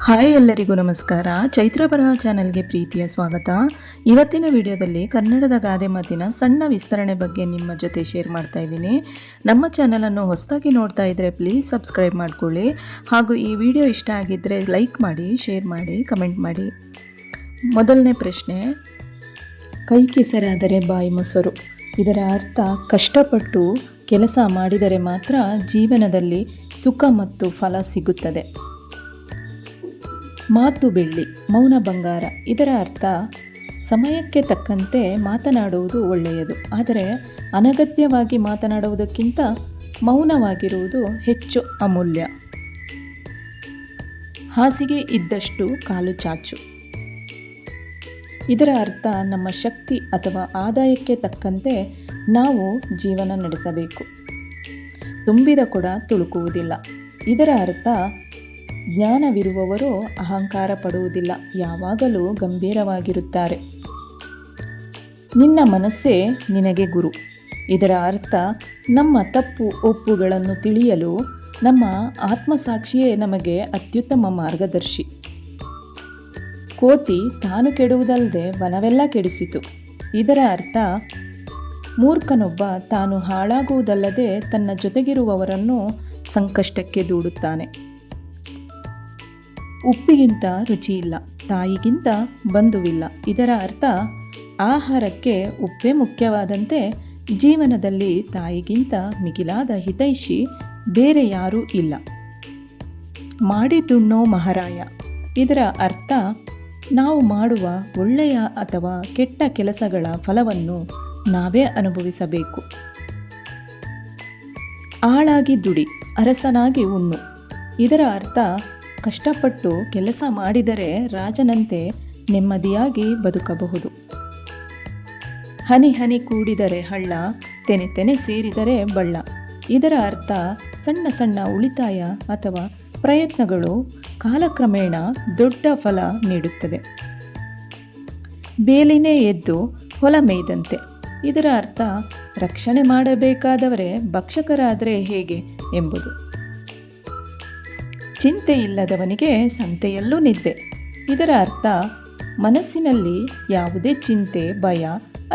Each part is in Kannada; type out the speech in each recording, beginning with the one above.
ಹಾಯ್ ಎಲ್ಲರಿಗೂ ನಮಸ್ಕಾರ. ಚೈತ್ರ ಬರಹ ಚಾನೆಲ್ಗೆ ಪ್ರೀತಿಯ ಸ್ವಾಗತ. ಇವತ್ತಿನ ವಿಡಿಯೋದಲ್ಲಿ ಕನ್ನಡದ ಗಾದೆ ಮಾತಿನ ಸಣ್ಣ ವಿಸ್ತರಣೆ ಬಗ್ಗೆ ನಿಮ್ಮ ಜೊತೆ ಶೇರ್ ಮಾಡ್ತಾ ಇದ್ದೀನಿ. ನಮ್ಮ ಚಾನಲನ್ನು ಹೊಸದಾಗಿ ನೋಡ್ತಾ ಇದ್ದರೆ ಪ್ಲೀಸ್ ಸಬ್ಸ್ಕ್ರೈಬ್ ಮಾಡ್ಕೊಳ್ಳಿ. ಹಾಗೂ ಈ ವಿಡಿಯೋ ಇಷ್ಟ ಆಗಿದ್ದರೆ ಲೈಕ್ ಮಾಡಿ, ಶೇರ್ ಮಾಡಿ, ಕಮೆಂಟ್ ಮಾಡಿ. ಮೊದಲನೇ ಪ್ರಶ್ನೆ, ಕೈ ಕೆಸರಾದರೆ ಬಾಯಿ ಮೊಸರು. ಇದರ ಅರ್ಥ ಕಷ್ಟಪಟ್ಟು ಕೆಲಸ ಮಾಡಿದರೆ ಮಾತ್ರ ಜೀವನದಲ್ಲಿ ಸುಖ ಮತ್ತು ಫಲ ಸಿಗುತ್ತದೆ. ಮಾತು ಬೆಳ್ಳಿ, ಮೌನ ಬಂಗಾರ. ಇದರ ಅರ್ಥ ಸಮಯಕ್ಕೆ ತಕ್ಕಂತೆ ಮಾತನಾಡುವುದು ಒಳ್ಳೆಯದು, ಆದರೆ ಅನಗತ್ಯವಾಗಿ ಮಾತನಾಡುವುದಕ್ಕಿಂತ ಮೌನವಾಗಿರುವುದು ಹೆಚ್ಚು ಅಮೂಲ್ಯ. ಹಾಸಿಗೆ ಇದ್ದಷ್ಟು ಕಾಲು ಚಾಚು. ಇದರ ಅರ್ಥ ನಮ್ಮ ಶಕ್ತಿ ಅಥವಾ ಆದಾಯಕ್ಕೆ ತಕ್ಕಂತೆ ನಾವು ಜೀವನ ನಡೆಸಬೇಕು. ತುಂಬಿದ ಕೊಡ ತುಳುಕುವುದಿಲ್ಲ. ಇದರ ಅರ್ಥ ಜ್ಞಾನವಿರುವವರು ಅಹಂಕಾರ ಪಡುವುದಿಲ್ಲ, ಯಾವಾಗಲೂ ಗಂಭೀರವಾಗಿರುತ್ತಾರೆ. ನಿನ್ನ ಮನಸ್ಸೇ ನಿನಗೆ ಗುರು. ಇದರ ಅರ್ಥ ನಮ್ಮ ತಪ್ಪು ಒಪ್ಪುಗಳನ್ನು ತಿಳಿಯಲು ನಮ್ಮ ಆತ್ಮಸಾಕ್ಷಿಯೇ ನಮಗೆ ಅತ್ಯುತ್ತಮ ಮಾರ್ಗದರ್ಶಿ. ಕೋತಿ ತಾನು ಕೆಡುವುದಲ್ಲದೆ ವನವೆಲ್ಲ ಕೆಡಿಸಿತು. ಇದರ ಅರ್ಥ ಮೂರ್ಖನೊಬ್ಬ ತಾನು ಹಾಳಾಗುವುದಲ್ಲದೆ ತನ್ನ ಜೊತೆಗಿರುವವರನ್ನು ಸಂಕಷ್ಟಕ್ಕೆ ದೂಡುತ್ತಾನೆ. ಉಪ್ಪಿಗಿಂತ ರುಚಿಯಿಲ್ಲ, ತಾಯಿಗಿಂತ ಬಂಧುವಿಲ್ಲ. ಇದರ ಅರ್ಥ ಆಹಾರಕ್ಕೆ ಉಪ್ಪೇ ಮುಖ್ಯವಾದಂತೆ ಜೀವನದಲ್ಲಿ ತಾಯಿಗಿಂತ ಮಿಗಿಲಾದ ಹಿತೈಷಿ ಬೇರೆ ಯಾರೂ ಇಲ್ಲ. ಮಾಡಿ ತುಣ್ಣೋ ಮಹಾರಾಯ. ಇದರ ಅರ್ಥ ನಾವು ಮಾಡುವ ಒಳ್ಳೆಯ ಅಥವಾ ಕೆಟ್ಟ ಕೆಲಸಗಳ ಫಲವನ್ನು ನಾವೇ ಅನುಭವಿಸಬೇಕು. ಆಳಾಗಿ ದುಡಿ, ಅರಸನಾಗಿ ಉಣ್ಣು. ಇದರ ಅರ್ಥ ಕಷ್ಟಪಟ್ಟು ಕೆಲಸ ಮಾಡಿದರೆ ರಾಜನಂತೆ ನೆಮ್ಮದಿಯಾಗಿ ಬದುಕಬಹುದು. ಹನಿ ಹನಿ ಕೂಡಿದರೆ ಹಳ್ಳ, ತೆನೆ ತೆನೆ ಸೇರಿದರೆ ಬಳ್ಳ. ಇದರ ಅರ್ಥ ಸಣ್ಣ ಸಣ್ಣ ಉಳಿತಾಯ ಅಥವಾ ಪ್ರಯತ್ನಗಳು ಕಾಲಕ್ರಮೇಣ ದೊಡ್ಡ ಫಲ ನೀಡುತ್ತದೆ. ಬೇಲಿನೇ ಎದ್ದು ಹೊಲ ಮೇಯ್ದಂತೆ. ಇದರ ಅರ್ಥ ರಕ್ಷಣೆ ಮಾಡಬೇಕಾದವರೇ ಭಕ್ಷಕರಾದರೆ ಹೇಗೆ ಎಂಬುದು. ಚಿಂತೆ ಇಲ್ಲದವನಿಗೆ ಸಂತೆಯಲ್ಲೂ ನಿದ್ದೆ. ಇದರ ಅರ್ಥ ಮನಸ್ಸಿನಲ್ಲಿ ಯಾವುದೇ ಚಿಂತೆ, ಭಯ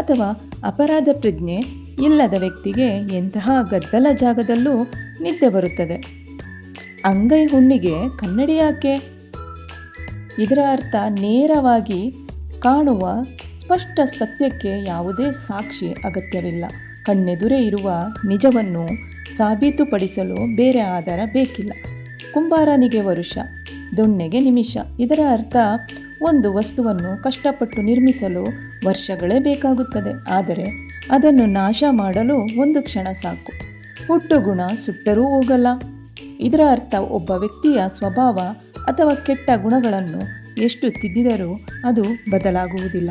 ಅಥವಾ ಅಪರಾಧ ಪ್ರಜ್ಞೆ ಇಲ್ಲದ ವ್ಯಕ್ತಿಗೆ ಎಂತಹ ಗದ್ದಲ ಜಾಗದಲ್ಲೂ ನಿದ್ದೆ ಬರುತ್ತದೆ. ಅಂಗೈ ಹುಣ್ಣಿಗೆ ಕನ್ನಡಿ ಯಾಕೆ? ಇದರ ಅರ್ಥ ನೇರವಾಗಿ ಕಾಣುವ ಸ್ಪಷ್ಟ ಸತ್ಯಕ್ಕೆ ಯಾವುದೇ ಸಾಕ್ಷಿ ಅಗತ್ಯವಿಲ್ಲ. ಕಣ್ಣೆದುರೇ ಇರುವ ನಿಜವನ್ನು ಸಾಬೀತುಪಡಿಸಲು ಬೇರೆ ಆಧಾರ ಬೇಕಿಲ್ಲ. ಕುಂಬಾರನಿಗೆ ವರುಷ, ದೊಣ್ಣೆಗೆ ನಿಮಿಷ. ಇದರ ಅರ್ಥ ಒಂದು ವಸ್ತುವನ್ನು ಕಷ್ಟಪಟ್ಟು ನಿರ್ಮಿಸಲು ವರ್ಷಗಳೇ ಬೇಕಾಗುತ್ತದೆ, ಆದರೆ ಅದನ್ನು ನಾಶ ಮಾಡಲು ಒಂದು ಕ್ಷಣ ಸಾಕು. ಹುಟ್ಟು ಗುಣ ಸುಟ್ಟರೂ ಹೋಗಲ್ಲ. ಇದರ ಅರ್ಥ ಒಬ್ಬ ವ್ಯಕ್ತಿಯ ಸ್ವಭಾವ ಅಥವಾ ಕೆಟ್ಟ ಗುಣಗಳನ್ನು ಎಷ್ಟು ತಿದ್ದಿದರೂ ಅದು ಬದಲಾಗುವುದಿಲ್ಲ.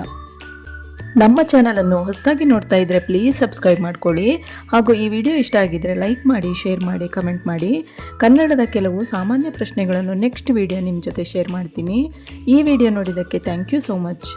ನಮ್ಮ ಚಾನಲನ್ನು ಹೊಸದಾಗಿ ನೋಡ್ತಾ ಇದ್ದರೆ ಪ್ಲೀಸ್ ಸಬ್ಸ್ಕ್ರೈಬ್ ಮಾಡ್ಕೊಳ್ಳಿ. ಹಾಗೂ ಈ ವಿಡಿಯೋ ಇಷ್ಟ ಆಗಿದ್ದರೆ ಲೈಕ್ ಮಾಡಿ, ಶೇರ್ ಮಾಡಿ, ಕಮೆಂಟ್ ಮಾಡಿ. ಕನ್ನಡದ ಕೆಲವು ಸಾಮಾನ್ಯ ಪ್ರಶ್ನೆಗಳನ್ನು ನೆಕ್ಸ್ಟ್ ವಿಡಿಯೋ ನಿಮ್ಮ ಜೊತೆ ಶೇರ್ ಮಾಡ್ತೀನಿ. ಈ ವಿಡಿಯೋ ನೋಡಿದ್ದಕ್ಕೆ ಥ್ಯಾಂಕ್ ಯು ಸೋ ಮಚ್.